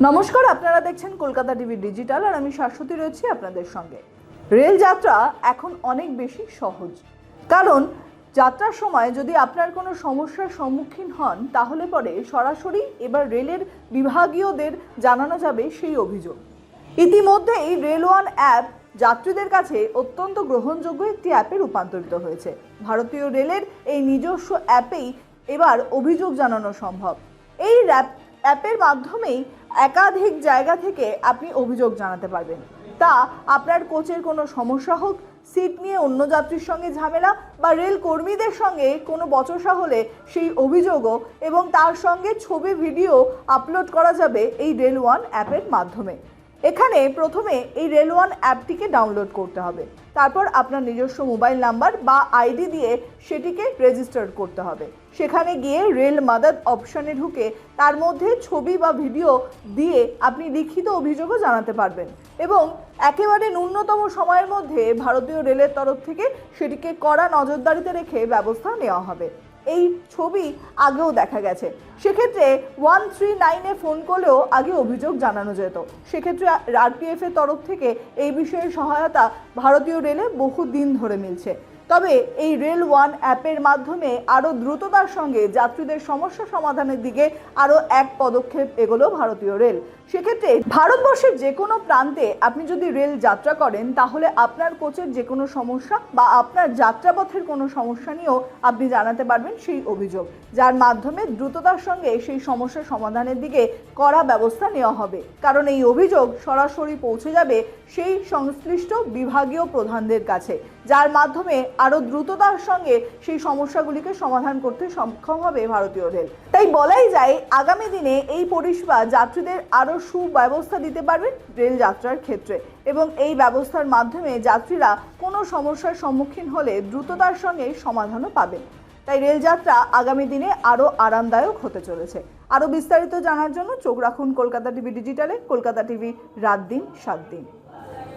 নমস্কার, আপনারা দেখছেন কলকাতা টিভি ডিজিটাল আর আমি শাশ্বতী রয়েছি আপনাদের সঙ্গে। রেল যাত্রা এখন অনেক বেশি সহজ, কারণ যাত্রার সময় যদি আপনার কোনো সমস্যার সম্মুখীন হন তাহলে পরে সরাসরি এবার রেলের বিভাগীয়দের জানানো যাবে সেই অভিযোগ। ইতিমধ্যেই রেল ওয়ান অ্যাপ যাত্রীদের কাছে অত্যন্ত গ্রহণযোগ্য একটি অ্যাপে রূপান্তরিত হয়েছে। ভারতীয় রেলের এই নিজস্ব অ্যাপেই এবার অভিযোগ জানানো সম্ভব। এই অ্যাপের মাধ্যমেই একাধিক জায়গা থেকে আপনি অভিযোগ জানাতে পারবেন। তা আপনার কোচের কোনো সমস্যা হোক, সিট নিয়ে অন্য যাত্রীর সঙ্গে ঝামেলা বা রেল কর্মীদের সঙ্গে কোনো বচসা হলে সেই অভিযোগও এবং তার সঙ্গে ছবি ভিডিও আপলোড করা যাবে এই রেল ওয়ান অ্যাপের মাধ্যমে। এখানে প্রথমে এই রেল ওয়ান অ্যাপটিকে ডাউনলোড করতে হবে, তারপর আপনার নিজস্ব মোবাইল নাম্বার বা আইডি দিয়ে সেটিকে রেজিস্টার করতে হবে। সেখানে গিয়ে রেল মাদদ অপশানে ঢুকে তার মধ্যে ছবি বা ভিডিও দিয়ে আপনি লিখিত অভিযোগও জানাতে পারবেন এবং একেবারে ন্যূনতম সময়ের মধ্যে ভারতীয় রেলের তরফ থেকে সেটিকে কড়া নজরদারিতে রেখে ব্যবস্থা নেওয়া হবে। এই ছবি আগেও দেখা গেছে। সেক্ষেত্রে 139-এ ফোন করলেও আগে অভিযোগ জানানো যেত। সেক্ষেত্রে আরপিএফ এর তরফ থেকে এই বিষয়ে সহায়তা ভারতীয় রেলে বহুদিন ধরে মিলছে। তবে এই রেল ওয়ান অ্যাপের মাধ্যমে আরও দ্রুততার সঙ্গে যাত্রীদের সমস্যা সমাধানের দিকে আরও এক পদক্ষেপ এগোলো ভারতীয় রেল। সেক্ষেত্রে ভারতবর্ষের যে কোনো প্রান্তে আপনি যদি রেল যাত্রা করেন তাহলে আপনার কোচের যে কোনো সমস্যা বা আপনার যাত্রাপথের কোনো সমস্যা নিয়েও আপনি জানাতে পারবেন সেই অভিযোগ, যার মাধ্যমে দ্রুততার সঙ্গে সেই সমস্যা সমাধানের দিকে কড়া ব্যবস্থা নেওয়া হবে। কারণ এই অভিযোগ সরাসরি পৌঁছে যাবে সেই সংশ্লিষ্ট বিভাগীয় প্রধানদের কাছে, যার মাধ্যমে আরও দ্রুততার সঙ্গে সেই সমস্যাগুলিকে সমাধান করতে সক্ষম হবে ভারতীয় রেল। তাই বলাই যায় আগামী দিনে এই পরিষেবা যাত্রীদের আরও সুব্যবস্থা দিতে পারবেন রেল যাত্রার ক্ষেত্রে এবং এই ব্যবস্থার মাধ্যমে যাত্রীরা কোনো সমস্যার সম্মুখীন হলে দ্রুততার সঙ্গে সমাধানও পাবেন। তাই রেলযাত্রা আগামী দিনে আরও আরামদায়ক হতে চলেছে। আরও বিস্তারিত জানার জন্য চোখ রাখুন কলকাতা টিভি ডিজিটালে। কলকাতা টিভি, রাত দিন 7 দিন।